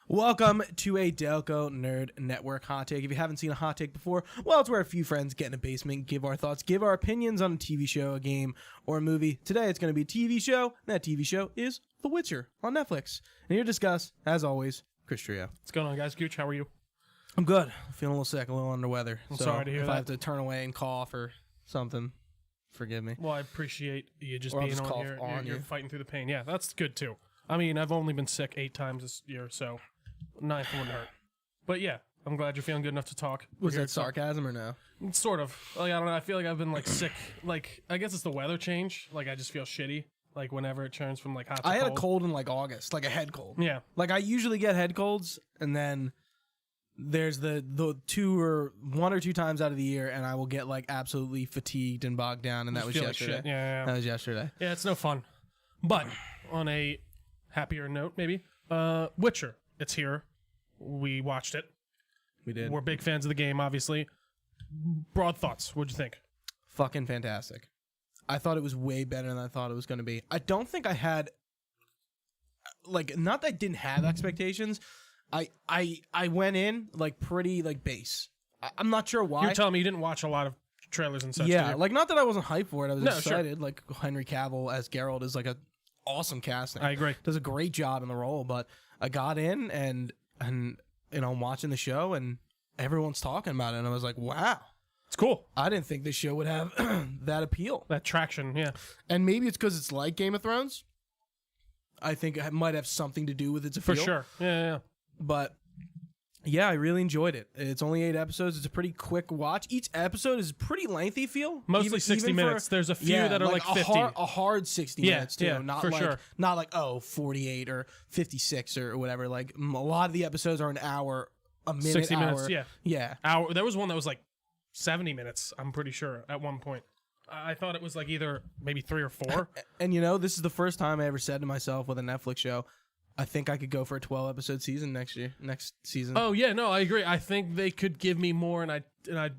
Welcome to a Delco Nerd Network Hot Take. If you haven't seen a hot take before, well, it's where a few friends get in a basement, give our thoughts, give our opinions on a TV show, a game, or a movie. Today, it's going to be a TV show, and that TV show is The Witcher on Netflix. And here to discuss, as always, Chris Trio. What's going on, guys? Gooch, how are you? I'm good. I'm feeling a little sick, a little under weather. I'm sorry to hear if that. I have to turn away and cough or something, forgive me. Well, I appreciate you just Or I'll being just on cough here. on You're you. fighting through the pain. Yeah, that's good, too. I mean, I've only been sick 8 times this year, so 9th wouldn't hurt. But yeah, I'm glad you're feeling good enough to talk. Was that sarcasm or no? Sort of. Like, I don't know. I feel like I've been, like, sick. Like, I guess it's the weather change. Like, I just feel shitty. Like, whenever it turns from, like, hot to cold. I had a cold in, like, August, like a head cold. Yeah. Like, I usually get head colds, and then there's the 1 or 2 times out of the year, and I will get, like, absolutely fatigued and bogged down, and that was feel like yesterday. shit. Yeah. That was yesterday. Yeah, it's no fun. But on a happier note, maybe, Witcher. It's here. We watched it. We did. We're big fans of the game, obviously. Broad thoughts. What'd you think? Fucking fantastic. I thought it was way better than I thought it was going to be. I don't think I had, like, not that I didn't have expectations. I went in, like, pretty, like, base. I'm not sure why. You're telling me you didn't watch a lot of trailers and such. Yeah, did you? like, not that I wasn't hyped for it. I was No, sure. excited. Like, Henry Cavill as Geralt is, like, a awesome casting. I agree. Does a great job in the role, but I got in and you know, I'm watching the show and everyone's talking about it, and I was like, wow. It's cool. I didn't think this show would have that appeal. That traction, yeah. And maybe it's because it's like Game of Thrones. I think it might have something to do with its appeal. For sure. Yeah. But yeah, I really enjoyed it. It's only 8 episodes. It's a pretty quick watch. Each episode is pretty lengthy, feel. Mostly 60 minutes. There's a few that are like 50. A hard 60 minutes, too. Yeah, not for like, sure. Not like, 48 or 56 or whatever. Like, a lot of the episodes are an hour, a minute, 60 hour. minutes, yeah. Yeah. Hour. There was one that was like 70 minutes, I'm pretty sure, at one point. I thought it was like either maybe 3 or 4. And, you know, this is the first time I ever said to myself with a Netflix show, I think I could go for a 12-episode season next season. Oh, yeah, no, I agree. I think they could give me more, and I'd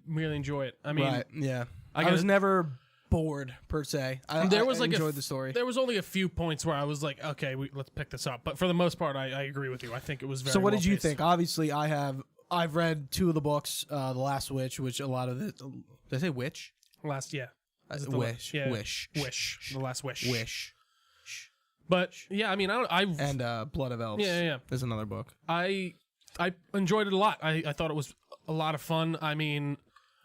really enjoy it. I mean, right, yeah. I I was gotta- never bored, per se. I enjoyed the story. There was only a few points where I was like, okay, let's pick this up. But for the most part, I agree with you. I think it was very So what did you well-paced. think? Obviously, I've read 2 of the books, The Last Witch, which a lot of it... Did I say witch? Last, yeah. Is it Wish. Yeah. Wish. The Last Wish. Wish. But yeah, I mean, And Blood of Elves. Yeah. Is another book. I enjoyed it a lot. I thought it was a lot of fun. I mean,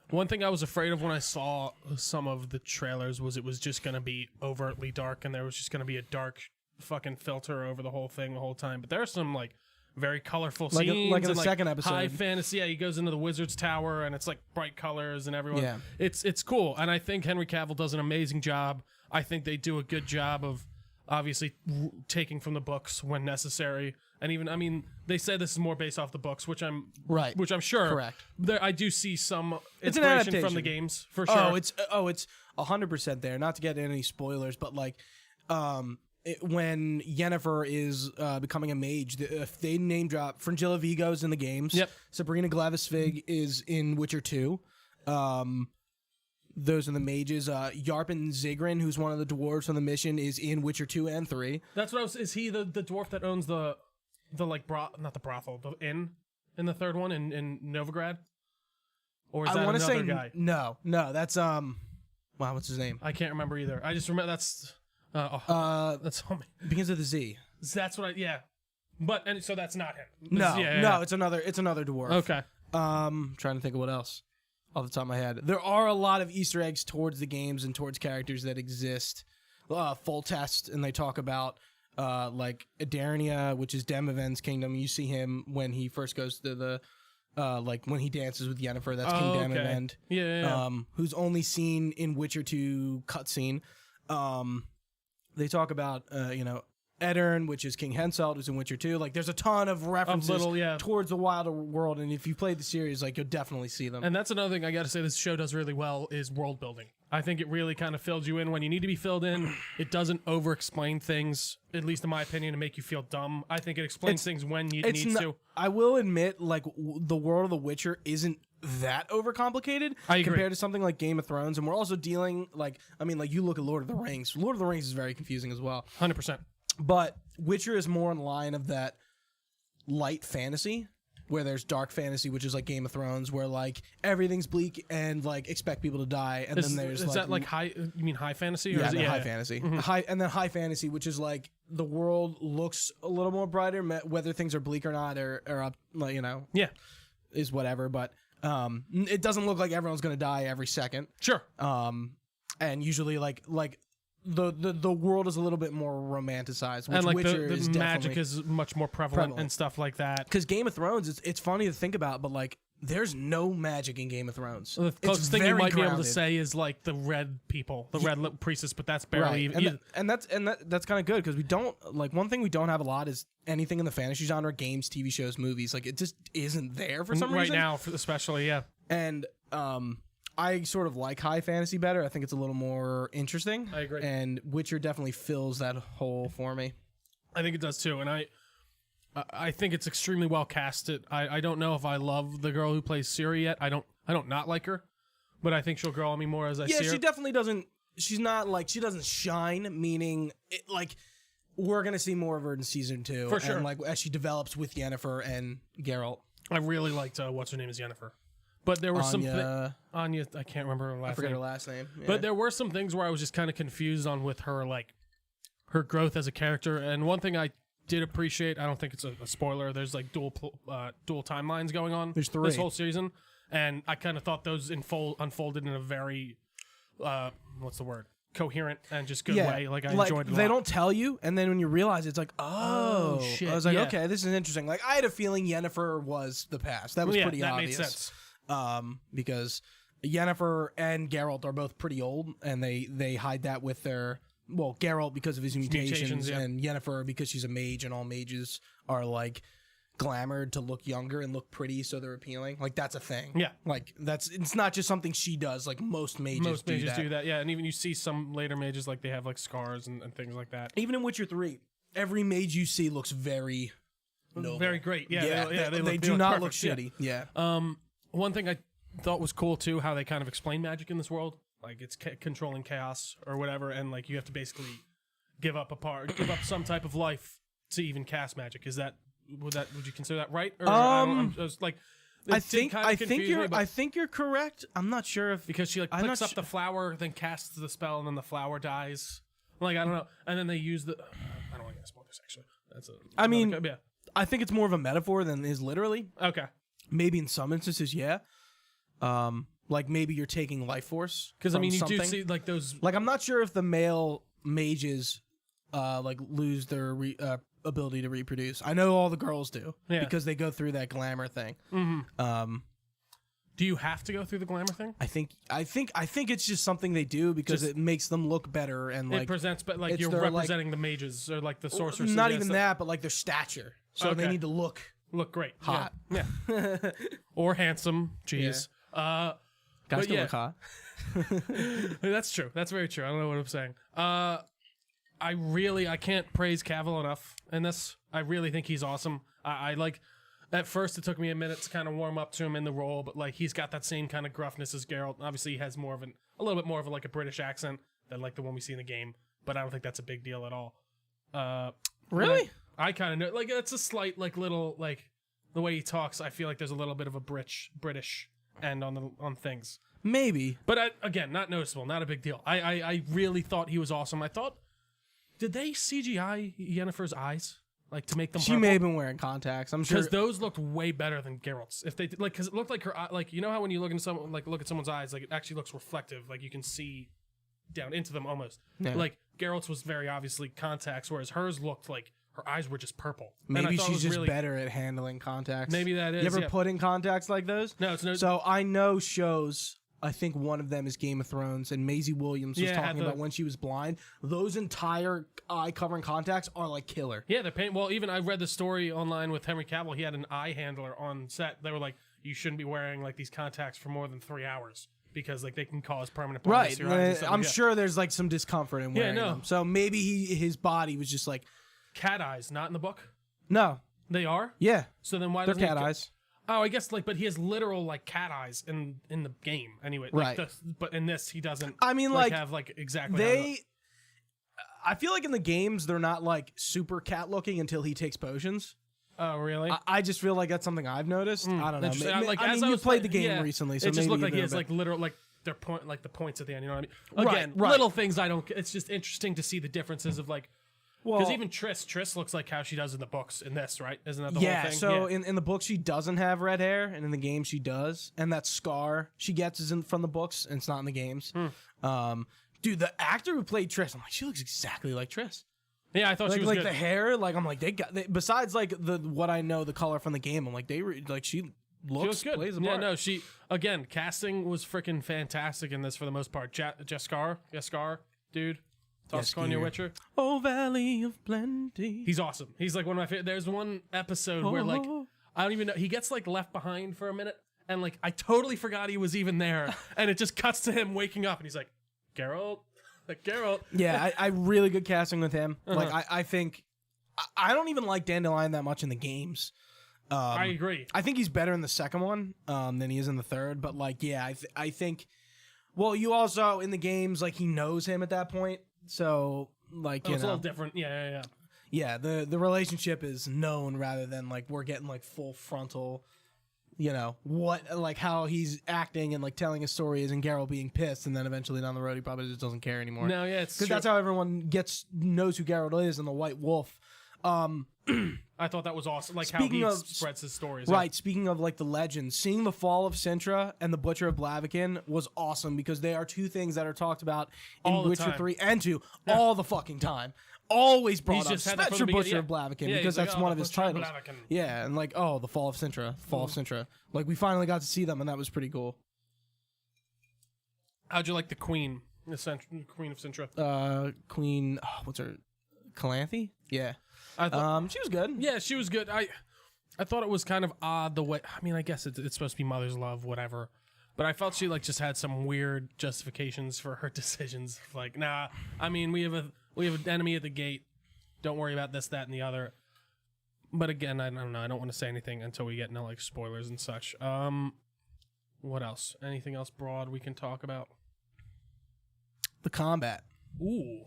one thing I was afraid of when I saw some of the trailers was it was just going to be overtly dark, and there was just going to be a dark fucking filter over the whole thing the whole time. But there are some like very colorful scenes, like in the and, second episode. high fantasy. Yeah, he goes into the wizard's tower, and it's like bright colors and everyone. Yeah. It's cool, and I think Henry Cavill does an amazing job. I think they do a good job of obviously taking from the books when necessary, and even I mean they said this is more based off the books, which I'm sure Correct. I do see some It's an inspiration from adaptation. the games for sure. It's 100% there. Not to get any spoilers, but like, when Yennefer is becoming a mage, if they name drop Fringilla Vigo's in the games. Yep. Sabrina Glavesvig is in Witcher 2. Those are the mages. Yarpen Zigrin, who's one of the dwarves from the mission, is in Witcher 2 and 3. That's what I was. Is he the dwarf that owns the like not the brothel, the inn in the third one in Novigrad? Or is that wanna another say guy? No, that's wow, what's his name? I can't remember either. I just remember that's that's homie. Begins with a Z. That's what But and so that's not him. No, Yeah. it's another dwarf. Okay. Trying to think of what else off the top of my head. There are a lot of Easter eggs towards the games and towards characters that exist. Full test, and they talk about like Edarnia, which is Demoven's kingdom. You see him when he first goes to the like when he dances with Yennefer. That's King Demavend. Yeah. Who's only seen in Witcher 2 cutscene. They talk about Eddern, which is King Henselt, who's in Witcher 2. Like, there's a ton of references towards the wilder world, and if you played the series, like, you'll definitely see them. And that's another thing I got to say this show does really well is world building. I think it really kind of fills you in when you need to be filled in. It doesn't over-explain things, at least in my opinion, to make you feel dumb. I think it explains things when it needs to. I will admit, like, the world of The Witcher isn't that overcomplicated compared to something like Game of Thrones. And we're also dealing, like, I mean, like, you look at Lord of the Rings. Lord of the Rings is very confusing as well. 100%. But Witcher is more in line of that light fantasy, where there's dark fantasy, which is like Game of Thrones, where like everything's bleak and like expect people to die, and then there's is that like high? You mean high fantasy? Or yeah, is it, high fantasy. Mm-hmm. High fantasy, which is like the world looks a little more brighter, whether things are bleak or not, or up, like, you know, is whatever. But it doesn't look like everyone's gonna die every second. Sure. And usually like the world is a little bit more romanticized, which and like Witcher the is magic is much more prevalent and stuff like that. Because Game of Thrones, it's funny to think about, but like there's no magic in Game of Thrones. The closest thing you might be able to say is like the red people, the red priestess, but that's barely even. And that's kind of good because we don't like one thing we don't have a lot is anything in the fantasy genre, games, TV shows, movies. Like it just isn't there for some reason right now, especially. Yeah, and I sort of like high fantasy better. I think it's a little more interesting. I agree. And Witcher definitely fills that hole for me. I think it does too. And I think it's extremely well casted. I don't know if I love the girl who plays Ciri yet. I don't not like her, but I think she'll grow on me more as I see her. Yeah, she definitely doesn't. She's not like she doesn't shine. Meaning, like we're gonna see more of her in season 2 for sure. And like as she develops with Yennefer and Geralt. I really liked what's her name is Yennefer. But there were some Anya. I can't remember her last name. I forget her last name. Yeah. But there were some things where I was just kind of confused on with her, like her growth as a character. And one thing I did appreciate, I don't think it's a spoiler. There's like dual timelines going on. There's 3 this whole season, and I kind of thought those unfolded in a very what's the word? Coherent and just good way. Like I enjoyed it. They don't tell you, and then when you realize it's like, oh shit. I was like, okay, this is interesting. Like I had a feeling Yennefer was the past. That was pretty obvious. Made sense. Because Yennefer and Geralt are both pretty old, and they hide that with their Geralt because of his mutations and Yennefer because she's a mage, and all mages are like glamored to look younger and look pretty, so they're appealing. Like that's a thing. Yeah, like it's not just something she does. Like most mages do that. Yeah, and even you see some later mages like they have like scars and things like that. Even in Witcher 3, every mage you see looks very noble. Very great. Yeah, they do not look shitty. Yeah. One thing I thought was cool too, how they kind of explain magic in this world, like it's controlling chaos or whatever, and like you have to basically give up some type of life to even cast magic. Would you consider that right? Or I was like, I think you're correct. I'm not sure if because she like picks up the flower, then casts the spell, and then the flower dies. Like I don't know, and then they use the. I don't want to get spoilers actually. I think it's more of a metaphor than is literally. Okay. Maybe in some instances, yeah. Like maybe you're taking life force. Because I mean, you do see like those. Like I'm not sure if the male mages, like lose their ability to reproduce. I know all the girls do because they go through that glamour thing. Mm-hmm. Do you have to go through the glamour thing? I think it's just something they do because it makes them look better and like it presents, but like you're representing the mages or like the sorcerers. Not even that, but like their stature. So they need to look great, hot, yeah. or handsome. Jeez, guys can look hot. That's true. That's very true. I don't know what I'm saying. I can't praise Cavill enough in this. I really think he's awesome. I like. At first, it took me a minute to kind of warm up to him in the role, but like he's got that same kind of gruffness as Geralt. Obviously, he has more of a little bit more of like a British accent than like the one we see in the game, but I don't think that's a big deal at all. Really? I kind of know, like it's a slight like little like the way he talks. I feel like there's a little bit of a British end on things. Maybe, but again, not noticeable, not a big deal. I really thought he was awesome. I thought, did they CGI Yennefer's eyes? Like to make them she purple? may have been wearing contacts. I'm sure because those looked way better than Geralt's. If they like, because it looked like her like you know how when you look at someone's eyes, like it actually looks reflective, like you can see down into them almost. Yeah. Like Geralt's was very obviously contacts, whereas hers looked like her eyes were just purple. Maybe she's just really better at handling contacts. Maybe that is. You ever put in contacts like those? No, it's no. So I know shows I think one of them is Game of Thrones, and Maisie Williams was talking about when she was blind. Those entire eye covering contacts are like killer. Yeah, they're pain. Well, even I read the story online with Henry Cavill. He had an eye handler on set. They were like, you shouldn't be wearing like these contacts for more than 3 hours because like they can cause permanent blindness to your eyes. I'm sure there's like some discomfort in wearing them. So maybe his body was just like cat eyes, not in the book. No, they are. Yeah. So then why they're doesn't cat eyes? Oh, I guess like, but he has literal like cat eyes in the game anyway. Like, right. But in this, he doesn't. I mean, like have like exactly. I feel like in the games they're not like super cat looking until he takes potions. Oh, really? I just feel like that's something I've noticed. I don't know. Like, I mean, you played the game recently, so it just maybe looked like he has like literal like their point, like the points at the end. You know what I mean? Again, right. little things I don't. It's just interesting to see the differences of like. Because even Triss looks like how she does in the books in this, right? Isn't that the whole thing? So in the book she doesn't have red hair, and in the game she does. And that scar she gets is from the books, and it's not in the games. Dude, the actor who played Triss, I'm like, she looks exactly like Triss. Yeah, I thought she was like good. The hair, like I'm like besides like what I know the color from the game, I'm like she looks good. Plays the part. Yeah, no, she again casting was freaking fantastic in this for the most part. Jaskar, dude. Toss-Konya Witcher. Oh, Valley of Plenty. He's awesome. He's like one of my favorite. There's one episode where like I don't even know. He gets like left behind for a minute, and like I totally forgot he was even there, and it just cuts to him waking up, and he's like, Geralt, like Geralt. Yeah, I really good casting with him. Like I think I don't even like Dandelion that much in the games. I agree. I think he's better in the second one than he is in the third. But like, yeah, I think. Well, you also in the games like he knows him at that point. So, like, it's a little different. Yeah. Yeah, the relationship is known rather than, like, we're getting, like, full frontal, like, how he's acting and, like, telling a story is in Geralt being pissed, and then eventually down the road he probably just doesn't care anymore. No, yeah, it's because that's how everyone knows who Geralt is in the White Wolf. I thought that was awesome. Like how he spreads his stories. Right. Yeah. Speaking of like the legends, seeing the fall of Sintra and the Butcher of Blaviken was awesome because they are two things that are talked about in Witcher 3 and 2 all the fucking time. Always brought up, especially Butcher of Blaviken because that's one of his titles. Yeah, and like, the fall of Sintra, of Sintra. Like we finally got to see them and that was pretty cool. How'd you like the Queen, Queen of Sintra? What's her? Calanthe? Yeah. I thought, she was good. Yeah, she was good. I thought it was kind of odd the way. I mean, I guess it's supposed to be mother's love, whatever. But I felt she like just had some weird justifications for her decisions. Like, nah. I mean, we have an enemy at the gate. Don't worry about this, that, and the other. But again, I don't know. I don't want to say anything until we get into like spoilers and such. What else? Anything else broad we can talk about? The combat. Ooh.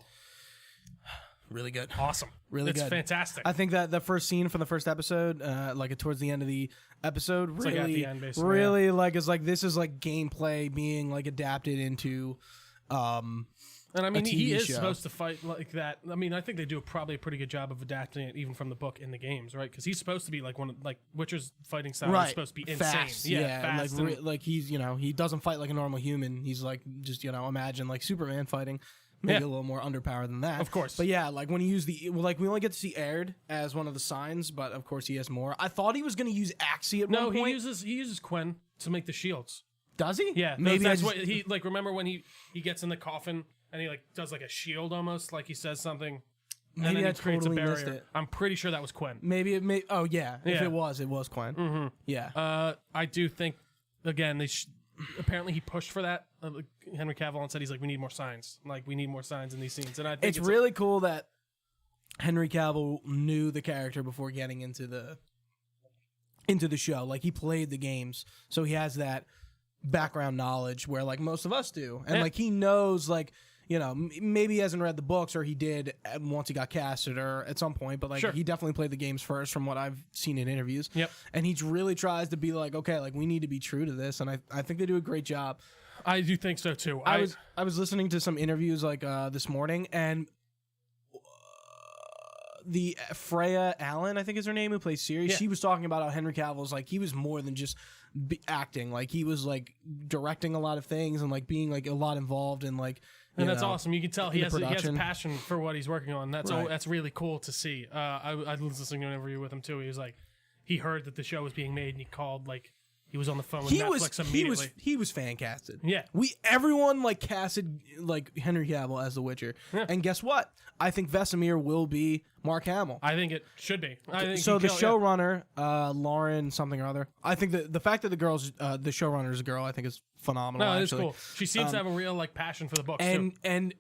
Really good. Awesome. Really good. It's fantastic. I think that the first scene from the first episode, like towards the end of the episode, it's really, like at the end, basically, really like is like this is like gameplay being like adapted into. And I mean, he is supposed to fight like that. I mean, I think they do probably a pretty good job of adapting it, even from the book in the games, right? Because he's supposed to be like one of like Witcher's fighting style is supposed to be fast, insane. Yeah, fast like he's he doesn't fight like a normal human. He's like just imagine like Superman fighting. Maybe a little more underpowered than that. Of course. But yeah, like when he used we only get to see Aird as one of the signs, but of course he has more. I thought he was going to use Axie at one point. No, he uses Quen to make the shields. Does he? Yeah. Maybe that's what he like. Remember when he gets in the coffin and he like does like a shield almost, like he says something. Maybe and then I totally missed it. I'm pretty sure that was Quen. Maybe it may. Oh yeah. If it was Quen. Mm-hmm. Yeah. I do think again apparently he pushed for that. Henry Cavill and said he's like, we need more signs. Like we need more signs in these scenes. And I think it's really cool that Henry Cavill knew the character before getting into the show. Like he played the games, so he has that background knowledge where like most of us do, and like he knows like. Maybe he hasn't read the books, or he did once he got casted, or at some point. But like, he definitely played the games first, from what I've seen in interviews. Yep. And he really tries to be like, okay, like we need to be true to this, and I think they do a great job. I do think so too. I was listening to some interviews like this morning, and the Freya Allen, I think is her name, who plays Ciri. She was talking about how Henry Cavill's like he was more than just acting. Like he was like directing a lot of things and like being like a lot involved in like. And that's awesome. You can tell he has a passion for what he's working on. That's really cool to see. I was listening to an interview with him too. He was like, he heard that the show was being made and he called like he was on the phone with Netflix immediately. He was fan casted. Yeah. Everyone like casted like Henry Cavill as The Witcher. Yeah. And guess what? I think Vesemir will be Mark Hamill. I think it should be. So the showrunner, Lauren something or other. I think the fact that the showrunner is a girl, I think is phenomenal. No, it is cool. She seems to have a real like passion for the books too. And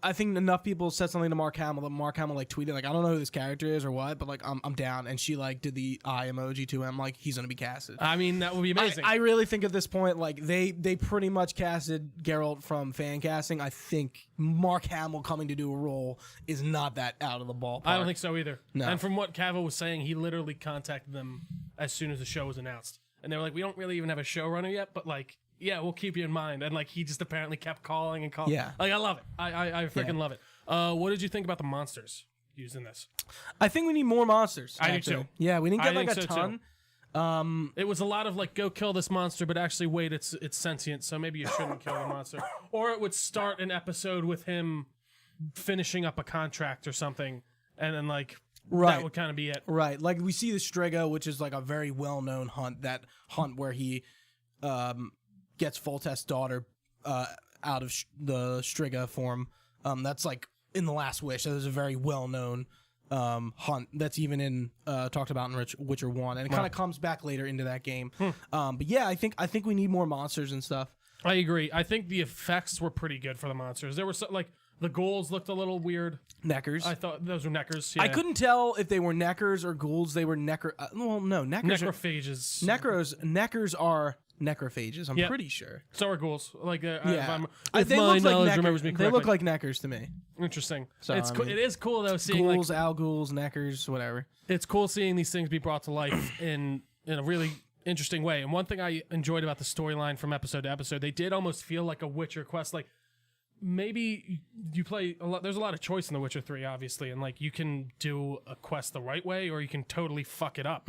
I think enough people said something to Mark Hamill that Mark Hamill like tweeted like, I don't know who this character is or what, but like I'm down. And she like did the eye emoji to him like he's gonna be casted. I mean, that would be amazing. I really think at this point like they pretty much casted Geralt from fan casting. I think Mark Hamill coming to do a role is not that out of the ballpark. I don't think so either. No. And from what Cavill was saying, he literally contacted them as soon as the show was announced, and they were like, "We don't really even have a showrunner yet, but like." Yeah, we'll keep you in mind. And like he just apparently kept calling and calling. Yeah. Like I love it. I freaking love it. What did you think about the monsters used in this? I think we need more monsters. I actually. do too. Yeah, we didn't get I like a think so, ton. It was a lot of like go kill this monster, but actually wait, it's sentient, so maybe you shouldn't kill the monster. Or it would start an episode with him finishing up a contract or something, and then like that would kind of be it. Right. Like we see the Striga, which is like a very well known hunt. That hunt where he gets Foltest's daughter out of the Striga form. That's like in The Last Wish. That is a very well known hunt that's even in talked about in Witcher 1, and it kind of comes back later into that game. But yeah, I think we need more monsters and stuff. I agree. I think the effects were pretty good for the monsters. There were like the ghouls looked a little weird. Neckers. I thought those were neckers. Yeah. I couldn't tell if they were neckers or ghouls. They were neckers. Well, no, neckers. Necrophages. Neckers are necrophages. I'm pretty sure. So are ghouls. Like, yeah, if they my look knowledge like remembers me correctly. They look like neckers to me. Interesting. So, it is cool though seeing ghouls, like owls, neckers, whatever. It's cool seeing these things be brought to life in a really interesting way. And one thing I enjoyed about the storyline from episode to episode, they did almost feel like a Witcher quest. Like maybe you play a lot. There's a lot of choice in The Witcher 3, obviously, and like you can do a quest the right way, or you can totally fuck it up.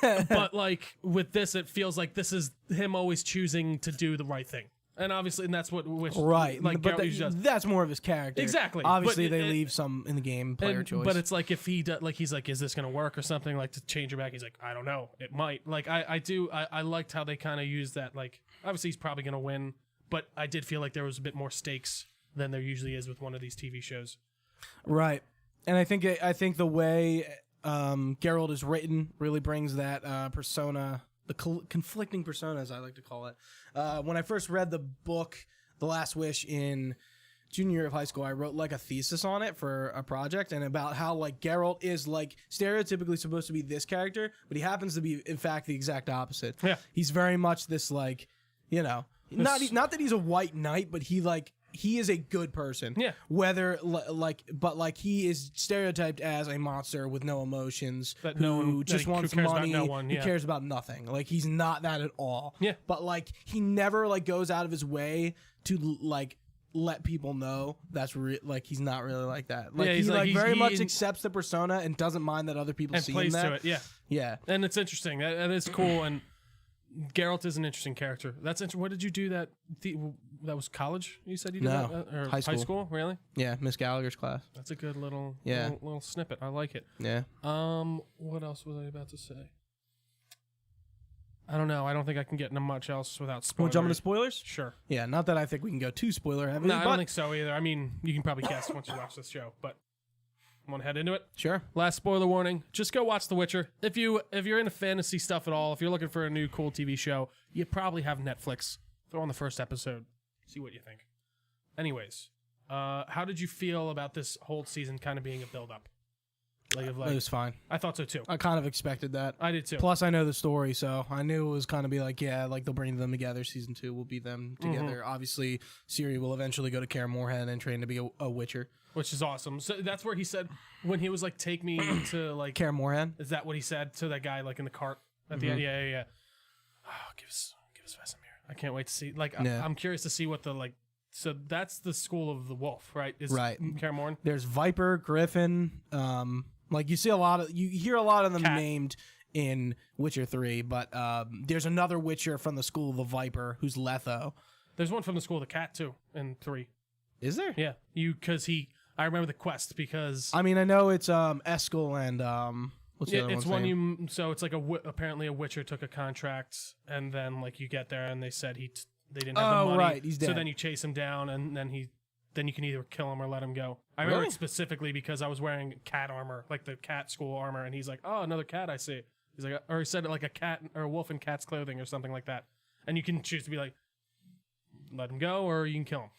But like with this, it feels like this is him always choosing to do the right thing, and obviously, and that's what right. Like but does. That's more of his character. Exactly. Obviously, they leave some in the game player choice. But it's like if he like he's like, is this gonna work or something? Like to change it back, he's like, I don't know, it might. Like I liked how they kind of used that. Like obviously, he's probably gonna win, but I did feel like there was a bit more stakes than there usually is with one of these TV shows. Right. And I think the way Geralt is written really brings that persona, the conflicting personas, I like to call it. When I first read the book, The Last Wish, in junior year of high school, I wrote like a thesis on it for a project, and about how like Geralt is like stereotypically supposed to be this character, but he happens to be in fact the exact opposite. Yeah. He's very much this like, you know, not that he's a white knight, but he is a good person. Yeah. Whether but he is stereotyped as a monster with no emotions, who just wants money, who cares about nothing. Like he's not that at all. Yeah. But like he never like goes out of his way to like let people know that's like he's not really like that. Like he like very much accepts the persona and doesn't mind that other people and see plays him that. to it. Yeah. Yeah. And it's interesting. That is cool. And Geralt is an interesting character. That's what did you do that? That was college. You said you did that, or high school. High school, really? Yeah, Miss Gallagher's class. That's a good little snippet. I like it. Yeah. What else was I about to say? I don't know. I don't think I can get into much else without spoilers. Want to jump into spoilers? Sure. Yeah, not that I think we can go too spoiler heavy. No, I don't think so either. I mean, you can probably guess once you watch this show, but want to head into it? Sure. Last spoiler warning. Just go watch The Witcher. If you're into fantasy stuff at all, if you're looking for a new cool TV show, you probably have Netflix. Throw on the first episode. See what you think. Anyways, how did you feel about this whole season kind of being a build-up? It was fine. I thought so too. I kind of expected that. I did too. Plus, I know the story, so I knew it was kind of be like, yeah, like they'll bring them together. Season 2 will be them together. Obviously, Ciri will eventually go to Kaer Morhen and train to be a Witcher. Which is awesome. So that's where he said, when he was like, take me to like... Kaer Morhen? Is that what he said to that guy like in the cart at the end? Yeah. Oh, give us Vesemir. I can't wait to see. Like, yeah. I'm curious to see what the like... So that's the school of the wolf, right? Right. Kaer Morhen? There's Viper, Griffin. Like you see you hear a lot of them named in Witcher 3, but there's another Witcher from the school of the Viper who's Letho. There's one from the school of the cat too in 3. Is there? Yeah, I remember the quest because I mean I know it's Eskel and What's the other it's one's when name? so it's like apparently a Witcher took a contract, and then like you get there and they said they didn't have the money. Right, he's dead. So then you chase him down, and then you can either kill him or let him go. I remember it specifically because I was wearing cat armor, like the cat school armor, and he's like, "Oh, another cat I see." He's like, or he said it like a cat or a wolf in cat's clothing or something like that. And you can choose to be like, let him go, or you can kill him.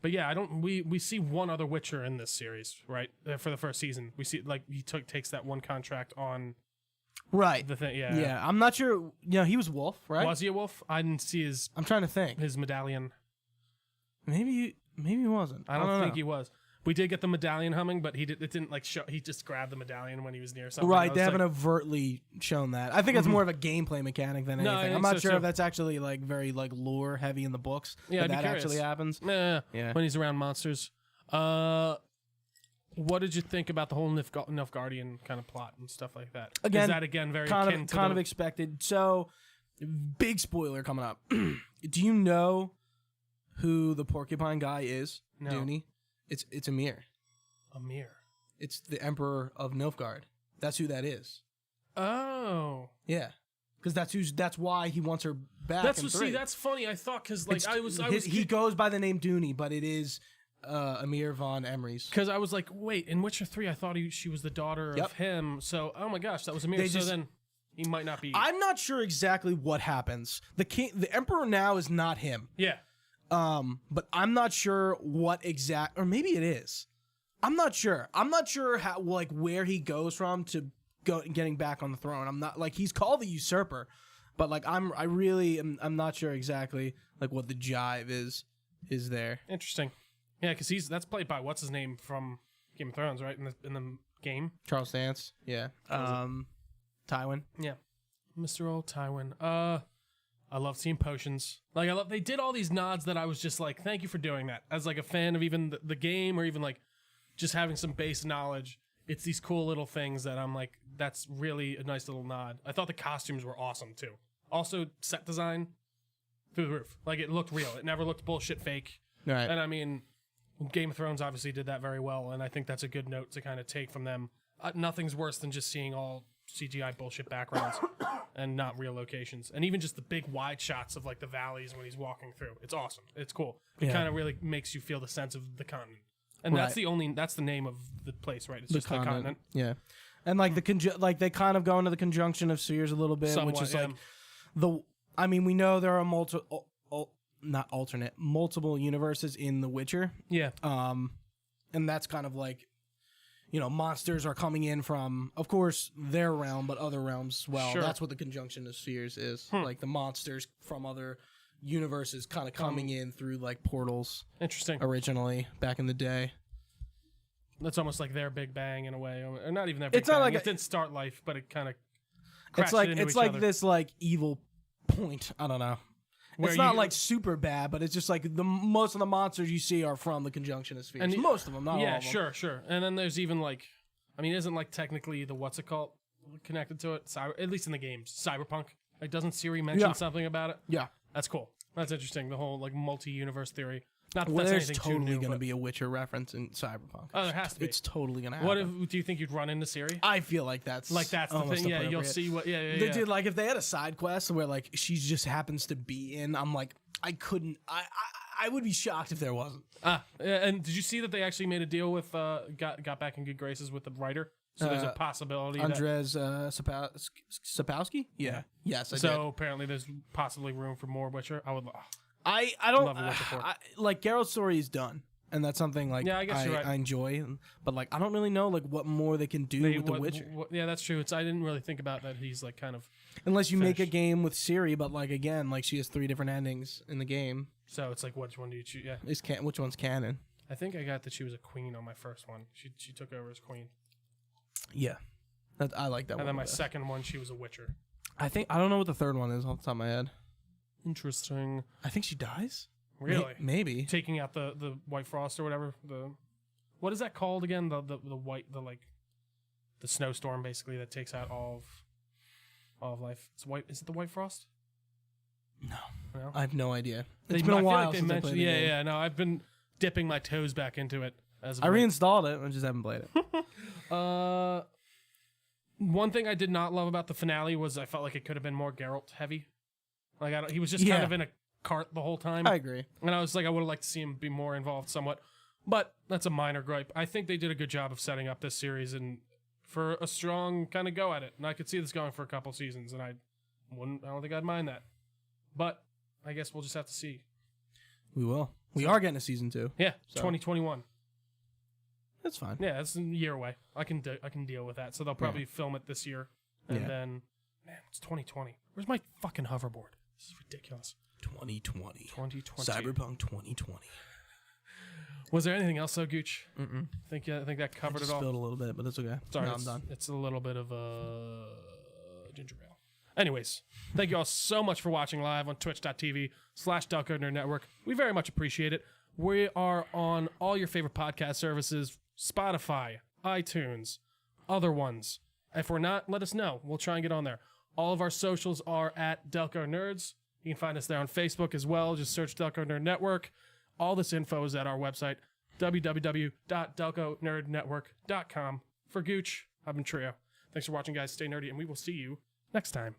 But yeah, we see one other Witcher in this series, right? For the first season, we see like he takes that one contract on. Right. The thing, yeah. Yeah, I'm not sure. He was wolf, right? Was he a wolf? I didn't see I'm trying to think. his medallion. Maybe he wasn't. I don't think he was. We did get the medallion humming, but it didn't like show. He just grabbed the medallion when he was near something. Right, they haven't overtly shown that. I think it's more of a gameplay mechanic than anything. I I'm not think so, sure too. if that's actually like very like lore heavy in the books. Yeah, that I'd be curious. actually happens. Yeah. When he's around monsters. What did you think about the whole Nilfgaardian kind of plot and stuff like that? Again, is that again very kind akin of to kind of expected. So, big spoiler coming up. Do you know who the porcupine guy is? No. Dooney? It's Emir. Emir. It's the Emperor of Nilfgaard. That's who that is. Oh. Yeah, because that's why he wants her back. That's funny. I thought because like he goes by the name Dooney, but it is Emir von Emrys. Because I was like, wait, in Witcher 3, I thought she was the daughter of him. So, oh my gosh, that was Emir. So then he might not be. I'm not sure exactly what happens. The Emperor now is not him. Yeah. But I'm not sure what or maybe it is. I'm not sure. I'm not sure how where he goes from to getting back on the throne. I'm not like he's called the usurper, but like I'm not sure exactly like what the jive is there. Interesting. Yeah, because that's played by what's his name from Game of Thrones, right? In the game, Charles Dance. Yeah. Tywin. Yeah. Mr. Old Tywin. I love seeing potions. Like they did all these nods that I was just like, thank you for doing that. As like a fan of even the game or even like just having some base knowledge, it's these cool little things that I'm like, that's really a nice little nod. I thought the costumes were awesome too. Also, set design through the roof. Like it looked real. It never looked bullshit fake. Right. And I mean, Game of Thrones obviously did that very well, and I think that's a good note to kind of take from them. Nothing's worse than just seeing all CGI bullshit backgrounds and not real locations. And even just the big wide shots of like the valleys when he's walking through. It's awesome. It's cool. It kind of really makes you feel the sense of the continent. And that's the name of the place, right? It's just the continent. Yeah. And like they kind of go into the conjunction of spheres a little bit, Somewhat, which is like we know there are multiple universes in The Witcher. Yeah. And that's kind of like, monsters are coming in from, of course, their realm, but other realms as well. Sure. That's what the conjunction of spheres is. Like the monsters from other universes kind of coming in through like portals. Interesting. Originally, back in the day. That's almost like their Big Bang in a way. Or not even their Big It's Bang. not like it didn't start life, but it kind of It's like this like evil point. I don't know. It's not like super bad, but it's just like most of the monsters you see are from the conjunction of spheres. And most of them, not all of them. Sure. And then there's even like, isn't like technically the what's it called connected to it? At least in the games, Cyberpunk. Like, doesn't Siri mention something about it? Yeah, that's cool. That's interesting. The whole like multi-universe theory. Not that well, that's there's anything totally going to be a Witcher reference in Cyberpunk. Oh, there has to be. It's totally going to happen. Do you think you'd run into Siri? I feel like that's the thing. Yeah, you'll see what. Yeah. They did like if they had a side quest where like she just happens to be in. I'm like, I couldn't. I would be shocked if there wasn't. And did you see that they actually made a deal with got back in good graces with the writer? So there's a possibility. Andrzej Sapkowski? Yeah. Yes. So apparently there's possibly room for more Witcher. I would. I don't like Geralt's story is done, and that's something like I guess you're right. I enjoy, but like I don't really know like what more they can do with the Witcher. Yeah, that's true. I didn't really think about that. He's like kind of unless you make a game with Ciri, but like again, like she has 3 different endings in the game. So it's like which one do you choose? Yeah, which one's canon? I think I got that she was a queen on my first one. She took over as queen. Yeah, I like that one. And then my second one, she was a Witcher. I don't know what the third one is off the top of my head. Interesting. I think she dies. Really? Maybe taking out the White Frost or whatever. What is that called again? The snowstorm basically that takes out all of life. Is it the White Frost? No, I have no idea. It's been a while since I played the game. Yeah. No, I've been dipping my toes back into it. I reinstalled it. I just haven't played it. One thing I did not love about the finale was I felt like it could have been more Geralt heavy. Like he was just kind of in a cart the whole time. I agree. And I was like, I would have liked to see him be more involved somewhat. But that's a minor gripe. I think they did a good job of setting up this series and for a strong kind of go at it. And I could see this going for a couple seasons, and I don't think I'd mind that. But I guess we'll just have to see. We will. We are getting a season 2. Yeah, so. 2021. That's fine. Yeah, that's a year away. I can deal with that. So they'll probably film it this year, and then, man, it's 2020. Where's my fucking hoverboard? This is ridiculous. 2020. 2020. Cyberpunk 2020. Was there anything else, though, Gooch? I think that covered it all. Spilled a little bit, but it's okay. Sorry, I'm done. It's a little bit of a ginger ale. Anyways, thank you all so much for watching live on twitch.tv/Delco Nerd Network. We very much appreciate it. We are on all your favorite podcast services, Spotify, iTunes, other ones. If we're not, let us know. We'll try and get on there. All of our socials are at Delco Nerds. You can find us there on Facebook as well. Just search Delco Nerd Network. All this info is at our website, www.delconerdnetwork.com. For Gooch, I've been Trio. Thanks for watching, guys. Stay nerdy, and we will see you next time.